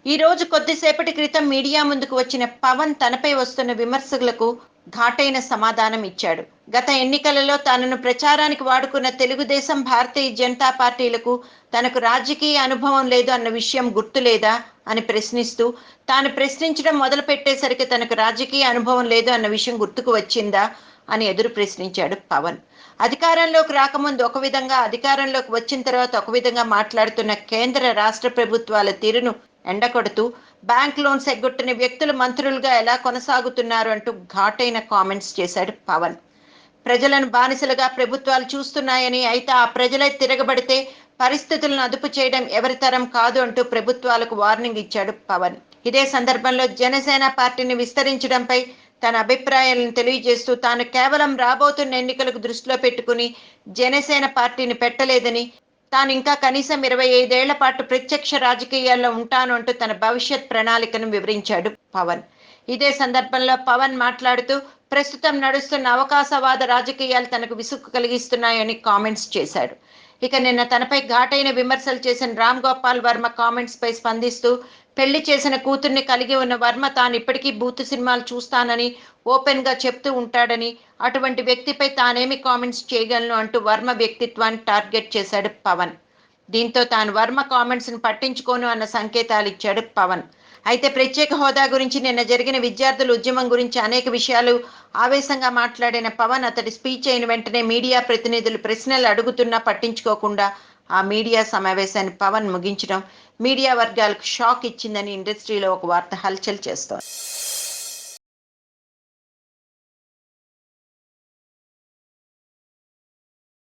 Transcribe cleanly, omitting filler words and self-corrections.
ఈ రోజు కొద్దిసేపటి క్రితం మీడియా ముందుకు వచ్చిన పవన్ తనపై వస్తున్న విమర్శలకు ఘాటైన సమాధానం ఇచ్చాడు. గత ఎన్నికలలో తనను ప్రచారానికి వాడుకున్న తెలుగుదేశం, భారతీయ జనతా పార్టీలకు తనకు రాజకీయ అనుభవం లేదు అన్న విషయం గుర్తులేదా అని ప్రశ్నిస్తూ, తాను ప్రశ్నించడం మొదలు పెట్టేసరికి తనకు రాజకీయ అనుభవం లేదు అన్న విషయం గుర్తుకు వచ్చిందా అని ఎదురు ప్రశ్నించాడు పవన్. అధికారంలోకి రాకముందు ఒక విధంగా, అధికారంలోకి వచ్చిన తర్వాత ఒక విధంగా మాట్లాడుతున్న కేంద్ర రాష్ట్ర ప్రభుత్వాల తీరును ఎండకొడుతూ, బ్యాంక్ లోన్స్ ఎగ్గొట్టిన వ్యక్తులు మంత్రులుగా ఎలా కొనసాగుతున్నారు అంటూ ఘాటైన కామెంట్స్ చేశాడు పవన్. ప్రజలను బానిసలుగా ప్రభుత్వాలు చూస్తున్నాయని, అయితే ఆ ప్రజలే తిరగబడితే పరిస్థితులను అదుపు చేయడం ఎవరి తరం కాదు అంటూ ప్రభుత్వాలకు వార్నింగ్ ఇచ్చాడు పవన్. ఇదే సందర్భంలో జనసేన పార్టీని విస్తరించడంపై తన అభిప్రాయాలను తెలియజేస్తూ, తాను కేవలం రాబోతున్న ఎన్నికలకు దృష్టిలో పెట్టుకుని జనసేన పార్టీని పెట్టలేదని, తాను ఇంకా కనీసం 25 ఏళ్ల పాటు ప్రత్యక్ష రాజకీయాల్లో ఉంటాను అంటూ తన భవిష్యత్ ప్రణాళికను వివరించాడు పవన్. ఇదే సందర్భంలో పవన్ మాట్లాడుతూ, ప్రస్తుతం నడుస్తున్న అవకాశవాద రాజకీయాలు తనకు విసుగు కలిగిస్తున్నాయని కామెంట్స్ చేశాడు. ఇక నిన్న తనపై ఘాటైన విమర్శలు చేసిన రామ్ గోపాల్ వర్మ కామెంట్స్ పై స్పందిస్తూ, పెళ్లి చేసిన కూతుర్ని కలిగి ఉన్న వర్మ తాను ఇప్పటికీ బూతు సినిమాలు చూస్తానని ఓపెన్ గా చెప్తూ ఉంటాడని, అటువంటి వ్యక్తిపై తానేమి కామెంట్స్ చేయగలను అంటూ వర్మ వ్యక్తిత్వాన్ని టార్గెట్ చేశాడు పవన్. దీంతో తాను వర్మ కామెంట్స్ ని పట్టించుకోను అన్న సంకేతాలు ఇచ్చాడు పవన్. అయితే ప్రత్యేక హోదా గురించి, నిన్న జరిగిన విద్యార్థుల ఉద్యమం గురించి అనేక విషయాలు ఆవేశంగా మాట్లాడిన పవన్, అతడి స్పీచ్ అయిన వెంటనే మీడియా ప్రతినిధులు ప్రశ్నలు అడుగుతున్నా పట్టించుకోకుండా ఆ మీడియా సమావేశాన్ని పవన్ ముగించడం మీడియా వర్గాలకు షాక్ ఇచ్చిందని ఇండస్ట్రీలో ఒక వార్త హల్చల్ చేస్తోంది.